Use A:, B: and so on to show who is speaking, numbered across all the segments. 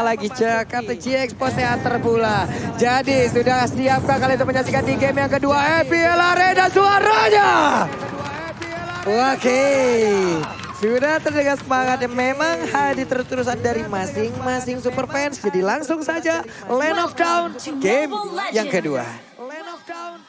A: Lagi Jakarta GX Teater pula. Jadi sudah siapkah kalian untuk menyaksikan di game yang kedua FPL Arena suaranya? Oke. Sudah terdengar semangatnya, memang hadir terus-terusan dari masing-masing super fans. Jadi langsung saja Land of Dawn game yang kedua.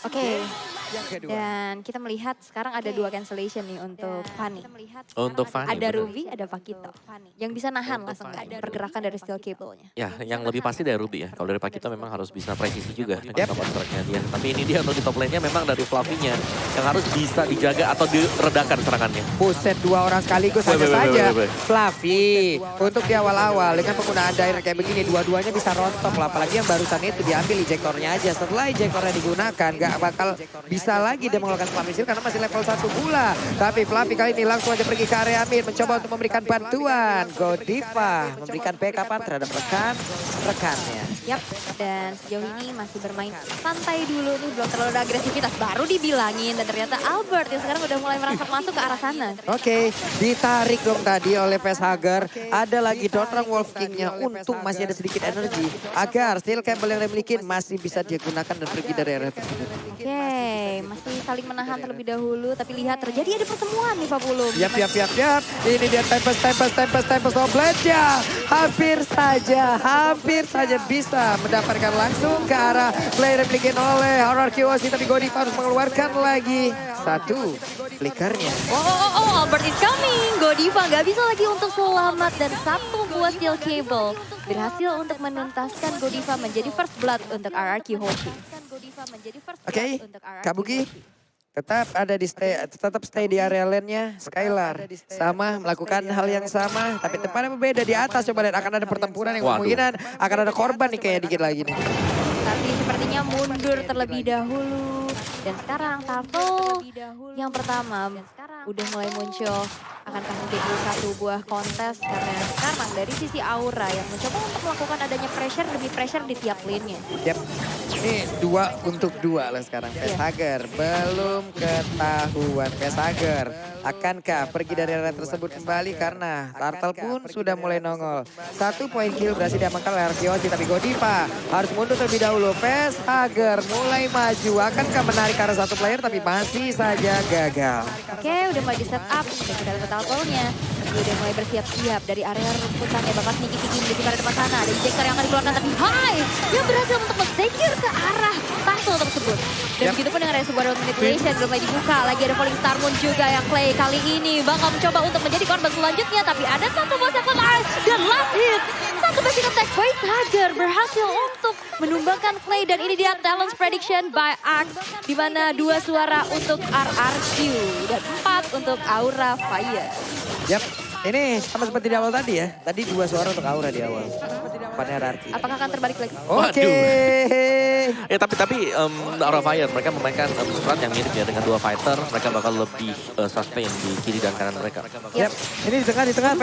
B: Oke. Dan kita melihat sekarang ada dua cancellation nih untuk Fanny.
C: Untuk Fanny.
B: Ada Ruby, ada Pakito. Yang bisa nahan langsung pergerakan dari steel cable-nya.
C: Ya, yang lebih pasti dari Ruby ya. Kalau dari Pakito memang harus bisa presisi juga dengan counter-strike-nya dia. Tapi ini dia untuk di top lane-nya memang dari Fluffy-nya yang harus bisa dijaga atau diredakan serangannya.
A: Buset, dua orang sekaligus hanya saja. Fluffy, untuk di awal-awal dengan penggunaan direct kayak begini, dua-duanya bisa rontok lah. Apalagi yang barusan itu diambil ejectornya aja. Setelah ejectornya digunakan, gak bakal bisa lagi dia mengeluarkan Fluffy karena masih level 1 pula. Tapi Fluffy kali ini langsung aja pergi ke area mid, mencoba untuk memberikan bantuan. Godiva memberikan backupan terhadap rekannya.
B: Yap, dan sejauh ini masih bermain santai dulu nih, belum terlalu ada agresivitas. Baru dibilangin dan ternyata Albert yang sekarang udah mulai merangkak masuk ke arah sana.
A: Oke, ditarik dong tadi oleh Facehugger. Ada lagi Donrang Wolf King-nya, untung masih ada sedikit energi. Agar steel cable yang dimiliki masih bisa dia gunakan dan pergi dari area tersebut.
B: Oke, masih saling menahan terlebih dahulu. Tapi lihat terjadi ada pertemuan nih Pak Pulung.
A: Yap. Ini dia Tempest Oblade-nya. Hampir saja bisa mendapatkan langsung ke arah play replicate oleh Hierarchy. Tapi Godiva harus mengeluarkan lagi satu flickernya.
B: Oh, Albert is coming. Godiva nggak bisa lagi untuk selamat dan satu buah steel cable berhasil untuk menuntaskan Godiva menjadi first blood untuk RRQ Hoki.
A: Oke, Kabuki tetap ada di stay di area lane-nya. Skylar sama melakukan hal yang sama, tapi tempatnya berbeda di atas. Coba lihat, akan ada pertempuran yang kemungkinan akan ada korban nih kayak dikit lagi nih.
B: Tapi sepertinya mundur terlebih dahulu. Dan sekarang Tarto yang pertama udah mulai muncul. Akankah mungkin satu buah kontes karena sekarang dari sisi Aura yang mencoba untuk melakukan adanya pressure demi pressure di tiap lane-nya.
A: Yap, ini 2 untuk 2 lah sekarang. Facehugger belum ketahuan. Facehugger akankah pergi dari area tersebut kembali karena Turtle pun sudah mulai nongol. 1 poin kill berhasil diamankan oleh Arkeosi, tapi Godiva harus mundur terlebih dahulu. Facehugger mulai maju, akankah menarik ke arah satu player tapi masih saja gagal.
B: Oke, udah mulai di setup, udah kita lihat Turtle-nya. Udah mulai bersiap-siap dari area rumputannya, bakal sneaky menuju ke arah depan sana. Ada ejector yang akan dikeluarkan tapi yang berhasil untuk men-secure ke arah Turtle tersebut. Dan begitu pun dengan sebuah round manipulation belum mulai dibuka. Lagi ada Falling Star Moon juga yang play kali ini bakal mencoba untuk menjadi korban selanjutnya. Tapi ada satu buah second arch dan last hit. Satu basic attack Facehugger berhasil untuk menumbangkan Clay. Dan ini dia Talents Prediction by Axe. Dimana 2 suara untuk RRQ dan 4 untuk Aura Fire.
A: Yap, ini sama seperti di awal tadi ya. Tadi 2 suara untuk Aura di awal. Pada RRQ.
B: Apakah akan terbalik lagi?
A: Oke.
C: Ya tapi Aura Fire mereka memainkan strat yang mirip ya dengan 2 fighter. Mereka bakal lebih sustain di kiri dan kanan mereka.
A: Yap, ini di tengah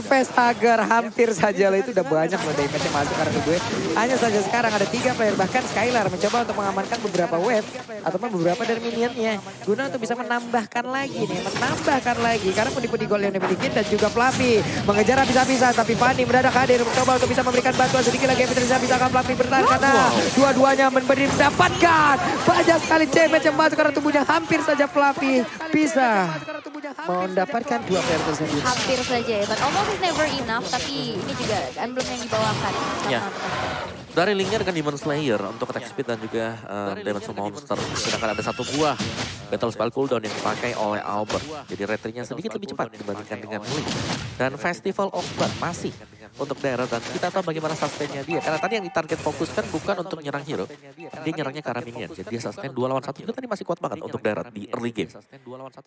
A: Facehugger hampir saja lah, itu udah banyak loh damage yang masuk karena gue. Hanya saja sekarang ada 3 player, bahkan Skylar mencoba untuk mengamankan beberapa wave ataupun beberapa dari minionnya. Guna untuk bisa menambahkan lagi karena pundi-pundi gol yang dimiliki. Dan juga Fluffy mengejar habis-habisan, tapi Fanny mendadak hadir mencoba untuk bisa memberikan bantuan sedikit lagi. Bisa akan Fluffy bertahan karena dua-duanya mendapatkan banyak sekali damage yang masuk karena tubuhnya. Hampir saja Fluffy bisa mendapatkan 2 player tersebut.
B: Hampir saja ya, but almost is never enough. Tapi ini juga emblem yang dibawakan.
C: Ya. Dari linknya dengan Demon Slayer untuk attack speed dan juga damage monster. Sedangkan ada 1 buah battle spell cooldown yang dipakai oleh Albert. Jadi retrinya sedikit lebih cepat dibandingkan dengan Link. Dan Festival of Blood masih untuk daerah, dan kita tahu bagaimana sustainnya dia. Karena tadi yang ditarget fokuskan bukan untuk menyerang hero. Dia nyerangnya ke arah minion. Jadi dia sustain 2 lawan 1 juga tadi masih kuat banget untuk daerah di early game.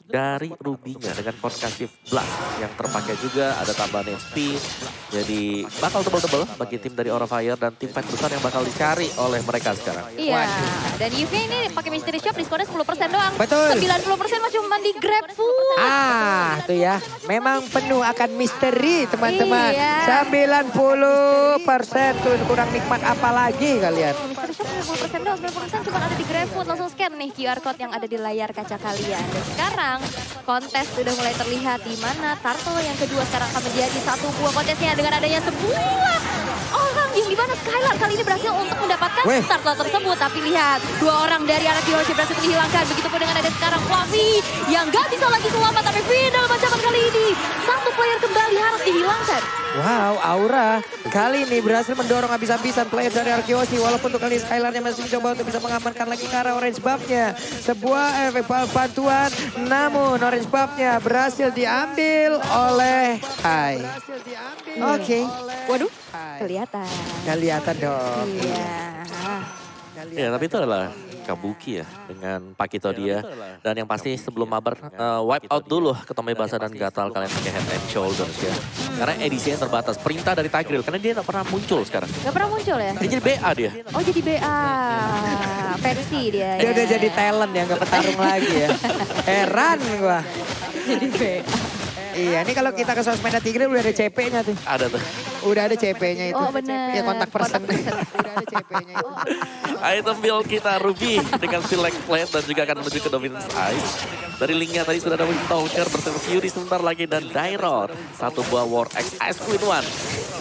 C: Dari Ruby-nya dengan Concussive Blast yang terpakai juga, ada tambahan SP. Jadi bakal tebel-tebel bagi tim dari Aura Fire dan tim fight besar yang bakal dicari oleh mereka sekarang.
B: Iya, dan UV ini pakai Mystery Shop diskonnya 10% doang.
A: Betul.
B: 90% mah cuma di GrabFood.
A: Tuh ya, memang penuh akan misteri teman-teman.
B: Iya.
A: 90% tuh, kurang nikmat apa lagi kalian?
B: Mystery Shop 10% doang, 90% cuma ada di GrabFood. Langsung scan nih QR code yang ada di layar kaca kalian. Dan sekarang kontes sudah mulai terlihat di mana Turtle yang kedua sekarang akan menjadi 1 buah kontesnya dengan adanya sebuah kali ini berhasil untuk mendapatkan
A: Weh.
B: turtle tersebut. Tapi lihat, 2 orang dari arah Kiyoshi berhasil dihilangkan. Begitupun dengan ada sekarang Fluffy yang gak bisa lagi selamat. Tapi final ancaman kali ini, 1 player kembali harus dihilangkan.
A: Wow, Aura kali ini berhasil mendorong habis-habisan player dari Arkeoshi. Walaupun untuk kali Skylarnya masih mencoba untuk bisa mengamankan lagi ke arah orange buff-nya. Sebuah efek bantuan, namun orange buff-nya berhasil diambil oleh Hai. Oke.
B: Waduh, kelihatan.
A: Kelihatan dong.
B: Iya.
C: Ya, tapi itu adalah Kabuki ya dengan Pakito dia. Dan yang pasti sebelum mabar wipe out dulu Ketome Basa dan Gatal kalian pakai head and shoulders ya. Karena edisinya terbatas. Perintah dari Tigreal karena dia gak pernah muncul sekarang.
B: Gak pernah muncul ya?
C: Dia jadi BA dia.
B: Oh jadi BA, versi dia.
A: Dia
B: ya.
A: udah jadi talent ya, nggak petarung lagi ya. Heran gua.
B: Jadi BA.
A: Iya, ini kalau kita ke sosmed Tigreal udah ada CP-nya tuh.
C: Ada tuh.
A: Udah ada CP-nya itu.
B: Oh bener.
A: Ya kontak person.
B: Kontak person.
A: Udah ada CP-nya itu.
C: Item build kita Ruby dengan select plate dan juga akan menuju ke Dominance Ice. Dari linknya tadi sudah ada Windtalker bersama Fury sebentar lagi dan Dairon. 1 buah War X Ice Queen One.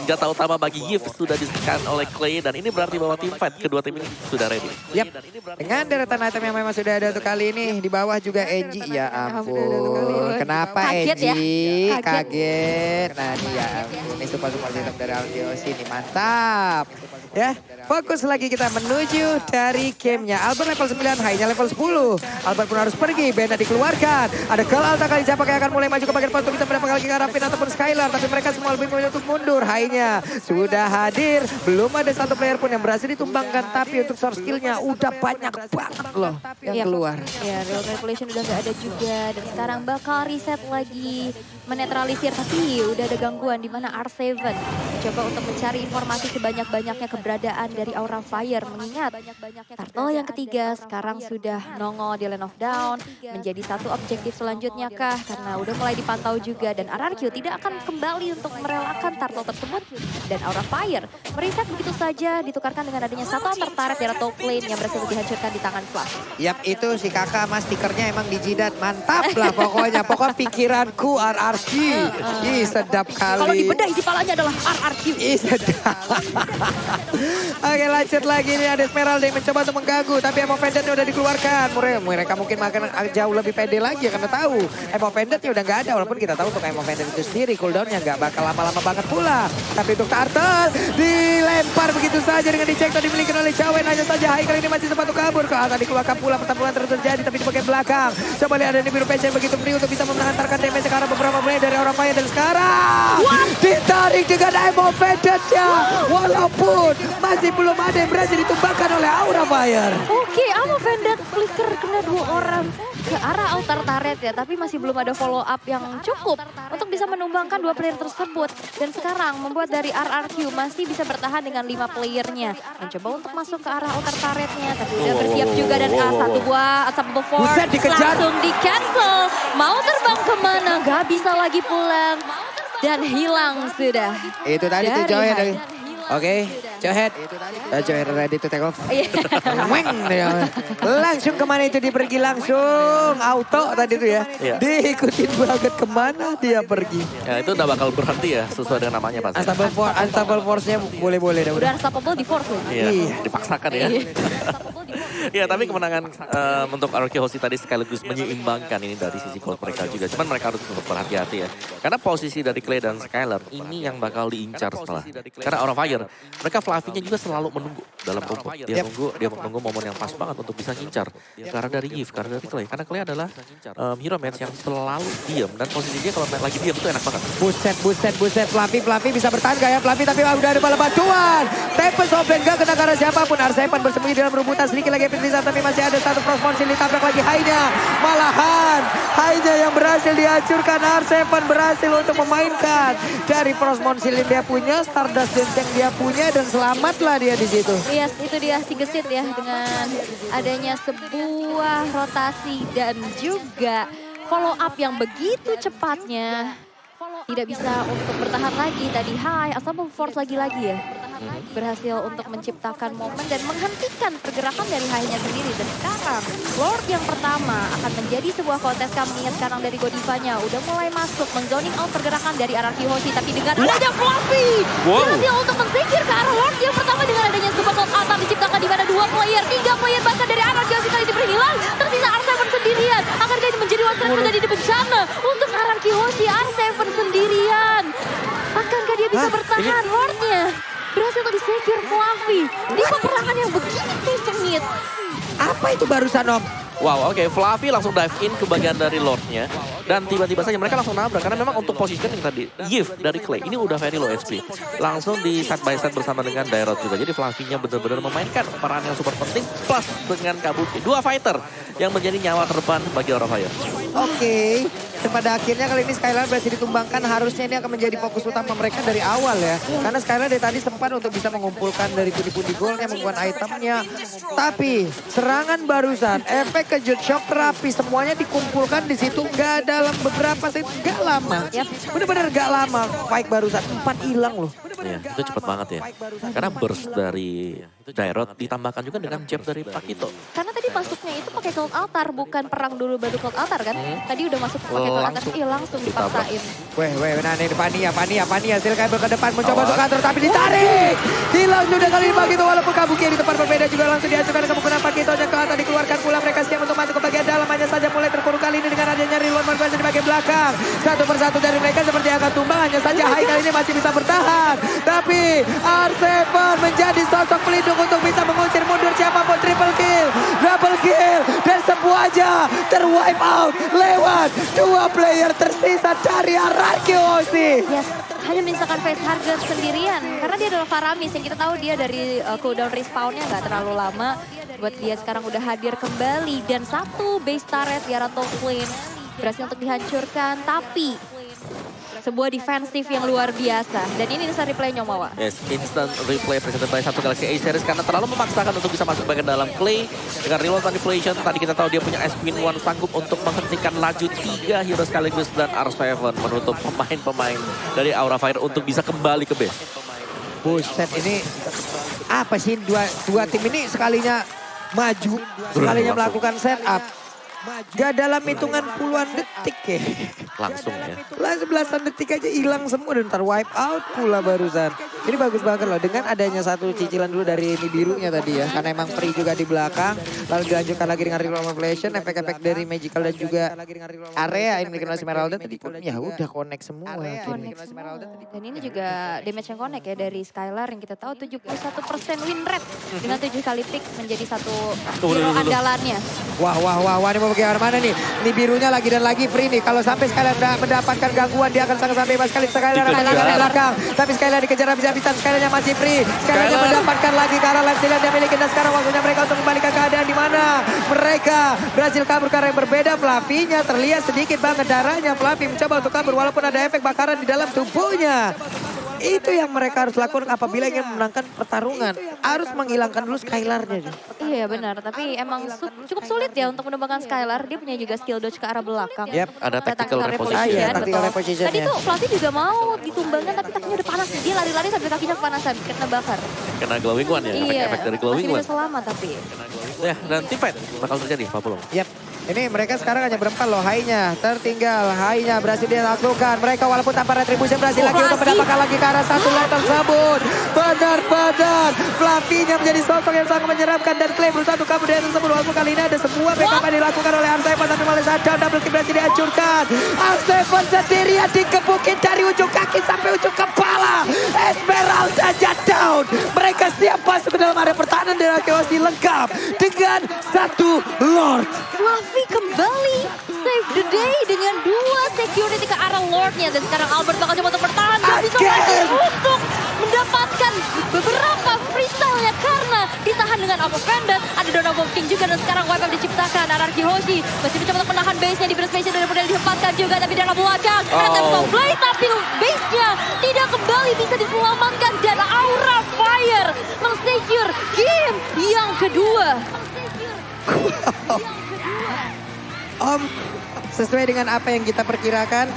C: Senjata utama bagi Yves sudah disediakan oleh Clay dan ini berarti bahwa tim fight kedua tim ini sudah ready.
A: Yap, dengan deretan item yang memang sudah ada untuk kali ini. Di bawah juga Enji, ya ampun. Kenapa
B: Kaget ya?
A: Enji?
B: Kaget.
A: Kaget. Nah dia ampun, ini support item dari Arkeoshi ini mantap. Ya, fokus lagi kita menuju dari gamenya. Albert level 9, Hai-nya level 10. Albert pun harus pergi, Benda dikeluarkan. Ada Kel Alta kali siapa yang akan mulai maju ke bagian depan untuk bisa mendapatkan lagi ke arah Pin ataupun Skylar. Tapi mereka semua lebih memilih untuk mundur. Hai-nya sudah hadir. Belum ada 1 player pun yang berhasil ditumbangkan. Tapi untuk source skill-nya udah banyak banget loh yang keluar.
B: Ya, Real Manipulation udah gak ada juga. Dan sekarang bakal reset lagi. Menetralisir, tapi udah ada gangguan di mana R7 coba untuk mencari informasi sebanyak-banyaknya keberadaan dari Aura Fire. Mengingat Turtle yang ketiga sekarang sudah nongol di Land of Dawn. Menjadi 1 objektif selanjutnya kah? Karena udah mulai dipantau juga. Dan RRQ tidak akan kembali untuk merelakan Turtle tersebut. Dan Aura Fire mereset begitu saja ditukarkan dengan adanya 1 antar-taret dari top lane yang berhasil dihancurkan di tangan Flash.
A: Yap, itu si kakak mas stikernya emang dijidat. Mantap lah pokoknya. Pokoknya pikiranku RRQ. Ih sedap kali.
B: Kalau dibedah isi palanya adalah RRQ.
A: Ih sedap. Oke lanjut lagi nih ada Esmeralda yang mencoba untuk mengganggu. Tapi Emo Pendantnya udah dikeluarkan. Mereka mungkin makan jauh lebih pede lagi ya, karena tahu Emo Pendantnya udah nggak ada. Walaupun kita tahu untuk Emo Pendant itu sendiri cooldownnya nggak bakal lama-lama banget pula. Tapi untuk Turtle dilempar begitu saja dengan dicek tadi dimiliki oleh Cawen. Hanya saja Hai kali ini masih sempat untuk kabur. Ke atas dikeluarkan pula, pertarungan terus terjadi tapi di bagian belakang. Coba lihat ada di biru passion begitu free untuk bisa mengantarkan damage ke arah beberapa player dari Aura Fire. Dan sekarang ditarik dengan Emo Pendantnya. Walaupun masih belum ada yang berhasil ditumbangkan oleh Aura Fire.
B: Oke, Emo Pendant flicker kena 2 orang ke arah altar turret ya. Tapi masih belum ada follow up yang cukup untuk bisa menumbangkan 2 player tersebut. Dan sekarang membuat dari RRQ masih bisa bertahan dengan 5 playernya. Mencoba untuk masuk ke arah altar turretnya. Tapi udah bersiap juga dan 1 buah Unstoppable Force
A: Buset, dikejar.
B: langsung di cancel. Mau terbang kemana? Gak bisa lagi pulang. Dan hilang sudah.
A: Itu tadi tuh
B: Dari
A: Joy.
B: Hai.
A: Oke, Johead. Joy ready to take off.
B: Iya.
A: Weng, dia. Langsung kemana itu dia pergi langsung. Auto tadi tuh ya.
C: Iya.
A: Diikutin banget kemana dia pergi.
C: Ya itu udah bakal berhenti ya sesuai dengan namanya pasti.
A: Unstoppable Force-nya boleh-boleh dah.
B: Udah unstoppable di force loh.
C: Iya,
A: Iya.
C: dipaksakan ya. Iya, tapi kemenangan untuk Arkeoshi tadi sekaligus menyeimbangkan ini dari sisi gold mereka juga. Cuman mereka harus tetap berhati-hati ya. Karena posisi dari Clay dan Skylar ini yang bakal diincar setelah. Karena Aura Fire, mereka Fluffy-nya juga selalu menunggu dalam rumput. Dia menunggu momen yang pas banget untuk bisa ngincar. Karena dari Yves, karena dari Clay. Karena Clay adalah hero match yang selalu diam. Dan posisi dia kalau lagi diam itu enak banget.
A: Buset. Fluffy bisa bertahan gak ya? Fluffy tapi udah ada bala bantuan. Tempest Open gak kena karena siapapun. R7 bersembunyi dalam rumputan sedikit lagi bisa, tapi masih ada 1 Frost Monsil ditabrak lagi Hai-nya. Malahan Hai-nya yang berhasil dihancurkan. R7 berhasil untuk memainkan dari Frost Monsil yang dia punya, Stardust Dance yang dia punya, dan selamatlah dia di situ.
B: Yes, itu dia si gesit ya dengan adanya sebuah rotasi dan juga follow up yang begitu cepatnya. Tidak bisa untuk bertahan lagi tadi Hai, Unstoppable Force lagi-lagi ya. Berhasil untuk menciptakan momen dan menghentikan pergerakan dari Hai-nya sendiri. Dan sekarang Lord yang pertama akan menjadi sebuah konteska mengingat sekarang dari Godivanya udah mulai masuk menzoning out pergerakan dari arah Kiyoshi. Tapi dengan adanya Fluffy berhasil untuk mensingkir ke arah Lord yang pertama dengan adanya Insecure Fluffy di peperangan yang begitu sengit.
A: Apa itu barusan Om?
C: Wow, oke. Fluffy langsung dive in ke bagian dari Lordnya. Dan tiba-tiba saja mereka langsung nabrak. Karena memang untuk position yang tadi, Yif dari Clay, ini udah very low HP. Langsung di side by side bersama dengan Dairot juga. Jadi Fluffy-nya benar-benar memainkan peran yang super penting. Plus dengan Kabuki. Dua fighter yang menjadi nyawa terdepan bagi Aura Fire.
A: Oke, dan pada akhirnya kali ini Skylar berhasil ditumbangkan. Harusnya ini akan menjadi fokus utama mereka dari awal ya. Karena Skylar dari tadi sempat untuk bisa mengumpulkan dari pundi-pundi golnya, mengumpulkan itemnya. Tapi serangan barusan, efek kejut, shock terapi, semuanya dikumpulkan di situ. Gak dalam beberapa set, gak lama. Bener-bener gak lama fight barusan, 4 hilang loh.
C: Iya, itu cepat banget ya. Karena burst dari Dairot ditambahkan juga dengan jab dari Pakito.
B: Karena tadi masuknya itu pakai Cloud Altar, bukan perang dulu baru Cloud Altar kan? Tadi udah masuk pakai Cloud Altar, langsung dipaksain.
A: Weh, nah ini Pania, silakan ke depan mencoba untuk atur tapi ditarik. Hilang sudah kali ini Pakito walaupun Kabuki di tempat berbeda juga langsung diajukan ke menggunakan Pakitonya ke atas dikeluarkan pula. Mereka siap untuk masuk ke bagian dalam, hanya saja mulai terpuruk kali ini dengan adanya Reload Marvin di bagian belakang. Satu persatu dari mereka seperti akan tumbang, hanya saja Hai kali ini masih bisa bertahan. Tapi R7 menjadi sosok pelindung untuk bisa mengusir mundur siapapun. Triple kill, double kill, dan semuanya terwipe out lewat 2 player tersisa dari Ararkiosi.
B: Yes, hanya menyisakan face harga sendirian. Karena dia adalah Faramis yang kita tahu dia dari cooldown respawnnya nggak terlalu lama. Buat dia sekarang udah hadir kembali. Dan satu base turret Yarato Flame berhasil untuk dihancurkan. Tapi sebuah defensif yang luar biasa. Dan ini instant replay Nyomawa.
C: Yes, instant replay presented by satu Galaxy A series karena terlalu memaksakan untuk bisa masuk bagian dalam Clay. Dengan reload manipulation, tadi kita tahu dia punya S-Win 1 sanggup untuk menghentikan laju 3 hero sekaligus dan R7 menutup pemain-pemain dari Aura Fire untuk bisa kembali ke base.
A: Buset, ini apa sih dua tim ini sekalinya maju, sekalinya melakukan setup. Gak dalam hitungan puluhan detik ya.
C: Langsung ya.
A: Langsung belasan detik aja hilang semua dan wipe out pula barusan. Ini bagus banget loh dengan adanya satu cicilan dulu dari ini birunya tadi ya. Karena emang free juga di belakang. Lalu dilanjutkan lagi dengan reroll manipulation, efek-efek dari magical dan juga area ini dikenal Esmeralda tadi pun ya udah connect semua.
B: Dan ini juga damage yang connect ya dari Skylar yang kita tahu 71% win rate. Dengan 7 kali pick menjadi satu hero andalannya.
A: Wah, ini mau bagaimana mana nih? Ini birunya lagi dan lagi free nih. Kalau sampai Skylar mendapatkan gangguan, dia akan sangat bebas sekali. Skylar akan ke belakang. Tapi Skylar dikejar habis-habisan. Skylarnya masih free. Skylarnya mendapatkan lagi ke arah life steal yang dia miliki. Dan sekarang waktunya mereka untuk kembalikan keadaan di mana mereka berhasil kabur karena yang berbeda. Fluffy-nya terlihat sedikit banget darahnya. Fluffy mencoba untuk kabur walaupun ada efek bakaran di dalam tubuhnya. Itu yang mereka harus lakukan apabila ingin memenangkan pertarungan. Harus menghilangkan dulu Skylar-nya.
B: Iya benar, tapi emang cukup sulit ya untuk menembakkan Skylar. Dia punya juga skill dodge ke arah belakang.
C: Yep, ada tactical reposition.
A: Iya, tactical reposition.
B: Tadi tuh Fluffy juga mau ditumbangkan tapi kakinya udah panas. Dia lari-lari sampai kakinya kepanasan, kena bakar.
C: Kena glowing one ya, efek dari glowing one.
B: Masih bisa selamat tapi.
C: Ya, dan team fight bakal terjadi, Pak Pulung.
A: Yap. Ini mereka sekarang hanya berempat loh, Hai-nya tertinggal, Hai-nya berhasil dilakukan. Mereka walaupun tanpa retribution berhasil lagi untuk mendapatkan lagi ke arah satu leg tersebut. Benar-benar Fluffy-nya menjadi sosok yang sangat menyeramkan dan Clay berusaha untuk kabur dari tersebut. Walaupun kali ini ada semua backup yang dilakukan oleh R7 tapi malah sadar double kill berhasil dihancurkan. R7 sendirian dikebukin dari ujung kaki sampai ujung kepala. Esmeralda down. Mereka siap masuk ke dalam area pertahanan dan Ararkiosi lengkap dengan satu Lord.
B: Fluffy kembali save the day dengan 2 security ke arah Lordnya. Dan sekarang Albert bakal coba untuk bertahan. Dan bisa lagi untuk mendapatkan beberapa freestyle-nya. Karena ditahan dengan Alpha Vendor. Ada Dawn of King juga dan sekarang wipe diciptakan. Ararkiosi masih mencoba untuk menahan base-nya. Di burst base-nya dan kemudian dihempaskan juga. Tapi dalam belakang. Play tapi base-nya tidak kembali bisa diselamatkan. Dan Aura Fire meng-secure game yang kedua.
A: Sesuai dengan apa yang kita perkirakan,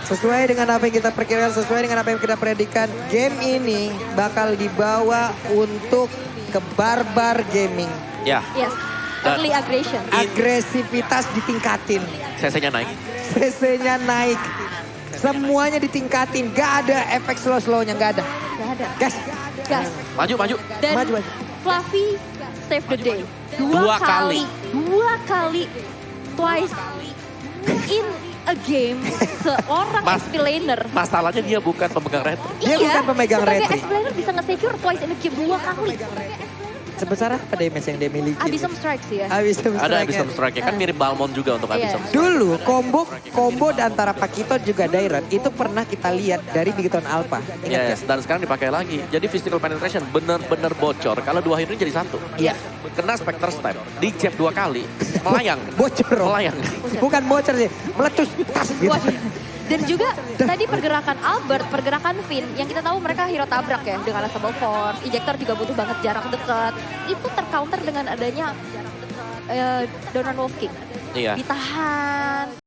A: sesuai dengan apa yang kita predikan, game ini bakal dibawa untuk ke Barbar Gaming.
C: Ya.
B: Yes, early aggression.
A: Agresivitas ditingkatin.
C: CC-nya naik.
A: CC-nya naik. Semuanya ditingkatin, gak ada efek slow-slownya, gak ada.
B: Gak ada.
A: Gas.
C: Maju.
B: Dan
A: Maju.
B: Fluffy save the day.
C: Dua kali.
B: Dua kali. Twice. In a game seorang XP laner.
C: Masalahnya dia bukan pemegang retri.
A: Dia bukan pemegang
B: sebagai
A: retri.
B: XP laner bisa nge-secure twice in a game 2 kali.
A: Sebesar apa damage yang dia miliki?
B: Abyssal Strike sih ya.
A: Abyssal
C: Ada
A: Strike.
C: Abyssal Strike kan mirip Balmond juga untuk
B: Iya.
C: Abyssal Strike.
A: Dulu combo antara Pakito juga Dairon itu pernah kita lihat dari Bigoton Alpha. Ingat
C: Yes, dan sekarang dipakai lagi. Jadi physical penetration bener-bener bocor. Kalau dua hero ini jadi satu.
A: Iya.
C: Kena Spectre Step, di jab 2 kali, melayang.
A: Bocor. Rom.
C: Melayang.
A: Bukan bocor sih, meletus. Tas, gitu.
B: Waduh. Dan juga tadi pergerakan Albert, pergerakan Finn, yang kita tahu mereka hero tabrak ya dengan Unstoppable Force, Injector juga butuh banget jarak dekat. Itu tercounter dengan adanya Doran Wolf King.
C: Iya.
B: Ditahan.